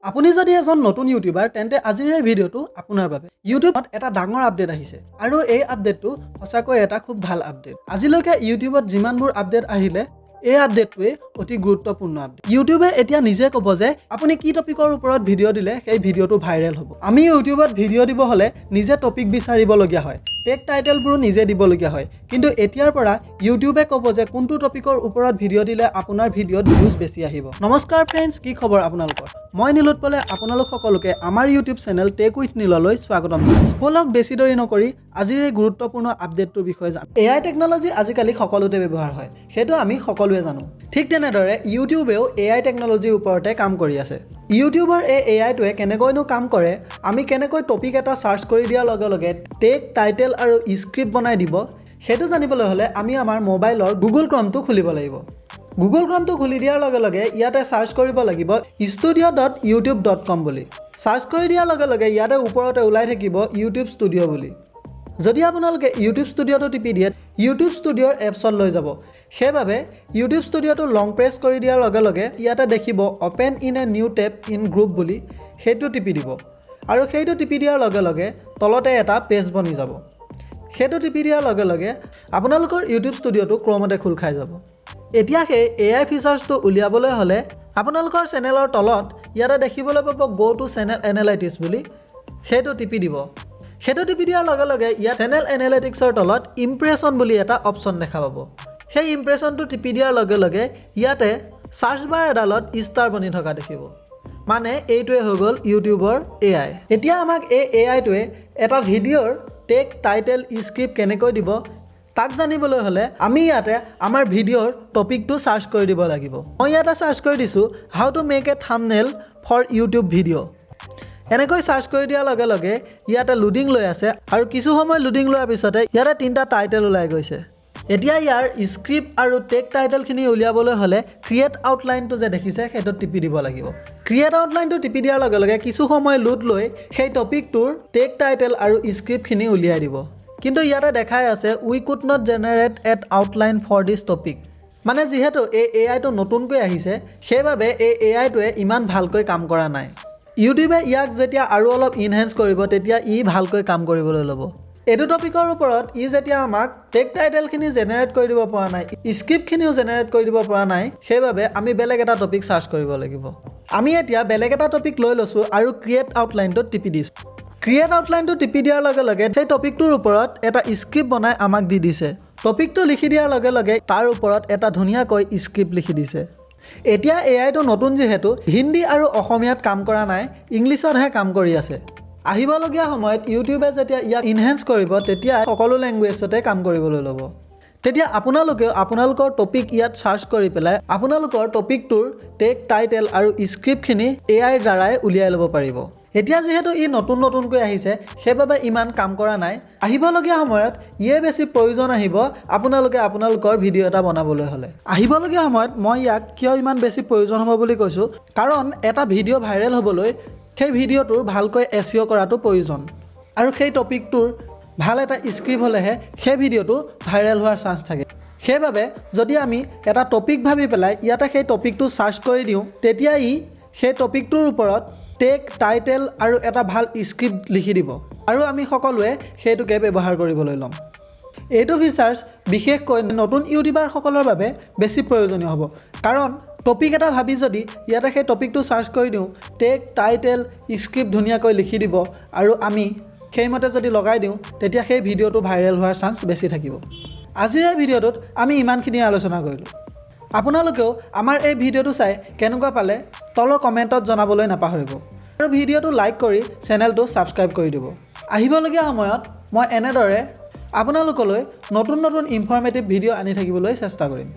আপুনি যদি এজন নতুন ইউটিউবাৰ তেন্তে আজিৰ এই ভিডিঅ'টো আপোনাৰ বাবে। ইউটিউবত এটা ডাঙৰ আপডেট আহিছে আৰু এই আপডেটটো সঁচাকৈ এটা খুব ভাল আপডেট। আজিলৈকে ইউটিউবত যিমানবোৰ আপডেট আহিলে এই আপডেটটোৱে অতি গুৰুত্বপূৰ্ণ আপডেট। ইউটিউবে এতিয়া নিজে ক'ব যে আপুনি কি টপিকৰ ওপৰত ভিডিঅ' দিলে সেই ভিডিঅ'টো ভাইৰেল হ'ব। আমি ইউটিউবত ভিডিঅ' দিব হ'লে নিজে টপিক বিচাৰিবলগীয়া হয়, টেগ টাইটেলবোৰো নিজে দিবলগীয়া হয়। কিন্তু এতিয়াৰ পৰা ইউটিউবে ক'ব যে কোনটো টপিকৰ ওপৰত ভিডিঅ' দিলে আপোনাৰ ভিডিঅ'ত ভিউজ বেছি আহিব। নমস্কাৰ ফ্ৰেণ্ডছ, কি খবৰ আপোনালোকৰ? মই নীলত পলে আপোনালোক সকলোকে আমাৰ ইউটিউব চেনেল টেক উইথ নীললৈ স্বাগতম জনাইছোঁ। বলক বেছি দেৰি নকৰি আজিৰ এই গুৰুত্বপূৰ্ণ আপডেটটোৰ বিষয়ে জানো। AI টেকন'লজি আজিকালি সকলোতে ব্যৱহাৰ হয়, সেইটো আমি সকলোৱে জানো। ঠিক তেনেদৰে ইউটিউবেও AI টেকন'লজিৰ ওপৰতে কাম কৰি আছে। ইউটিউবৰ এই AIটোৱে কেনেকৈনো কাম কৰে, আমি কেনেকৈ টপিক এটা চাৰ্চ কৰি দিয়াৰ লগে লগে টেগ টাইটেল আৰু স্ক্ৰিপ্ট বনাই দিব, সেইটো জানিবলৈ হ'লে আমি আমাৰ মোবাইলৰ গুগল ক্ৰমটো খুলিব লাগিব। গুগল ক্ৰমটো খুলি দিয়াৰ লগে লগে ইয়াতে চাৰ্চ কৰিব লাগিব studio.youtube.com বুলি। চাৰ্চ কৰি দিয়াৰ লগে লগে ইয়াতে ওপৰতে ওলাই থাকিব ইউটিউব ষ্টুডিঅ' বুলি। যদি আপোনালোকে ইউটিউব ষ্টুডিঅ'টো টিপি দিয়ে ইউটিউব ষ্টুডিঅ'ৰ এপছত লৈ যাব। সেইবাবে ইউটিউব ষ্টুডিঅ'টো লং প্ৰেছ কৰি দিয়াৰ লগে লগে ইয়াতে দেখিব open in a new tab in group বুলি, সেইটো টিপি দিব। আৰু সেইটো টিপি দিয়াৰ লগে লগে তলতে এটা পেজ বনি যাব। সেইটো টিপি দিয়াৰ লগে লগে আপোনালোকৰ ইউটিউব ষ্টুডিঅ'টো ক্ৰমতে খোল খাই যাব। এতিয়া সেই AI ফিচাৰ্ছটো উলিয়াবলৈ হ'লে আপোনালোকৰ চেনেলৰ তলত ইয়াতে দেখিবলৈ পাব গো টু চেনেল এনালাইটিক্স বুলি, সেইটো টিপি দিব। সেইটো টিপি দিয়াৰ লগে লগে ইয়াত চেনেল এনালাইটিক্সৰ তলত ইমপ্ৰেছন বুলি এটা অপশ্যন দেখা পাব। সেই ইমপ্ৰেছনটো টিপি দিয়াৰ লগে লগে ইয়াতে চাৰ্চ বাৰ এডালত ষ্টাৰ বনি থকা দেখিব। মানে এইটোৱে হৈ গ'ল ইউটিউবৰ AI। এতিয়া আমাক এই AIটোৱে এটা ভিডিঅ'ৰ টেগ টাইটেল স্ক্ৰিপ্ট কেনেকৈ দিব তাক জানিবলৈ হ'লে আমি ইয়াতে আমাৰ ভিডিঅ'ৰ টপিকটো চাৰ্চ কৰি দিব লাগিব। মই ইয়াতে চাৰ্চ কৰি দিছোঁ how to make a thumbnail for YouTube video'. এনেকৈ চাৰ্চ কৰি দিয়াৰ লগে লগে ইয়াতে লোডিং লৈ আছে আৰু কিছু সময় লোডিং লোৱাৰ পিছতে ইয়াতে 3টা টাইটেল ওলাই গৈছে। এতিয়া ইয়াৰ স্ক্ৰিপ্ট আৰু টেগ টাইটেলখিনি উলিয়াবলৈ হ'লে ক্ৰিয়েট আউটলাইনটো যে দেখিছে সেইটোত টিপি দিব লাগিব। ক্ৰিয়েট আউটলাইনটো টিপি দিয়াৰ লগে লগে কিছু সময় লোড লৈ সেই টপিকটোৰ টেগ টাইটেল আৰু স্ক্ৰিপ্টখিনি উলিয়াই দিব। কিন্তু ইয়াতে দেখাই আছে we could not generate at outline for this topic. মানে যিহেতু এই AIটো নতুনকৈ আহিছে সেইবাবে এই AIটোৱে ইমান ভালকৈ কাম কৰা নাই। ইউটিউবে ইয়াক যেতিয়া আৰু অলপ ইনহেঞ্চ কৰিব তেতিয়া ই ভালকৈ কাম কৰিবলৈ ল'ব। এইটো টপিকৰ ওপৰত ই যেতিয়া আমাক টেগ টাইটেলখিনি জেনেৰেট কৰি দিব পৰা নাই, স্ক্ৰিপ্টখিনিও জেনেৰেট কৰি দিব পৰা নাই, সেইবাবে আমি বেলেগ এটা টপিক চাৰ্চ কৰিব লাগিব। আমি এতিয়া বেলেগ এটা টপিক লৈ লৈছোঁ আৰু ক্ৰিয়েট আউটলাইনটোত টিপি দিছোঁ। ক্ৰিয়েট আউটলাইনটো টিপি দিয়াৰ লগে লগে সেই টপিকটোৰ ওপৰত এটা স্ক্ৰিপ্ট বনাই আমাক দি দিছে। টপিকটো লিখি দিয়াৰ লগে লগে তাৰ ওপৰত এটা ধুনীয়াকৈ স্ক্ৰিপ্ট লিখি দিছে। এতিয়া AIটো নতুন যিহেতু হিন্দী আৰু অসমীয়াত কাম কৰা নাই, ইংলিছতহে কাম কৰি আছে। আহিবলগীয়া সময়ত ইউটিউবে যেতিয়া ইয়াক ইনহেঞ্চ কৰিব তেতিয়া সকলো লেংগুৱেজতে কাম কৰিবলৈ ল'ব। তেতিয়া আপোনালোকেও আপোনালোকৰ টপিক ইয়াত চাৰ্চ কৰি পেলাই আপোনালোকৰ টপিকটোৰ টেগ টাইটেল আৰু স্ক্ৰিপ্টখিনি AIৰ দ্বাৰাই উলিয়াই ল'ব পাৰিব। এতিয়া যিহেতু ই নতুনকৈ আহিছে সেইবাবে ইমান কাম কৰা নাই। আহিবলগীয়া সময়ত ইয়ে বেছি প্ৰয়োজন আহিব আপোনালোকে আপোনালোকৰ ভিডিঅ' এটা বনাবলৈ হ'লে। আহিবলগীয়া সময়ত মই ইয়াক কিয় ইমান বেছি প্ৰয়োজন হ'ব বুলি কৈছোঁ, কাৰণ এটা ভিডিঅ' ভাইৰেল হ'বলৈ সেই ভিডিঅ'টোৰ ভালকৈ SEO কৰাটো প্ৰয়োজন আৰু সেই টপিকটোৰ ভাল এটা স্ক্ৰিপ্ট হ'লেহে সেই ভিডিঅ'টো ভাইৰেল হোৱাৰ চান্স থাকে। সেইবাবে যদি আমি এটা টপিক ভাবি পেলাই ইয়াতে সেই টপিকটো চাৰ্চ কৰি দিওঁ তেতিয়া ই সেই টপিকটোৰ ওপৰত টেগ টাইটেল আৰু এটা ভাল স্ক্ৰিপ্ট লিখি দিব আৰু আমি সকলোৱে সেইটোকে ব্যৱহাৰ কৰিবলৈ ল'ম। এইটো ফিচাৰ্ছ বিশেষকৈ নতুন ইউটিউবাৰসকলৰ বাবে বেছি প্ৰয়োজনীয় হ'ব, কাৰণ টপিক এটা ভাবি যদি ইয়াতে সেই টপিকটো চাৰ্চ কৰি দিওঁ টেগ টাইটেল স্ক্ৰিপ্ট ধুনীয়াকৈ লিখি দিব আৰু আমি সেইমতে যদি লগাই দিওঁ তেতিয়া সেই ভিডিঅ'টো ভাইৰেল হোৱাৰ চান্স বেছি থাকিব। আজিৰ এই ভিডিঅ'টোত আমি ইমানখিনি আলোচনা কৰিলোঁ। আপোনালোকেও আমাৰ এই ভিডিঅ'টো চাই কেনেকুৱা পালে তলৰ কমেণ্টত জনাবলৈ নাপাহৰিব আৰু ভিডিঅ'টো লাইক কৰি চেনেলটো ছাবস্ক্ৰাইব কৰি দিব। আহিবলগীয়া সময়ত মই এনেদৰে আপোনালোকলৈ নতুন ইনফৰ্মেটিভ ভিডিঅ' আনি থাকিবলৈ চেষ্টা কৰিম।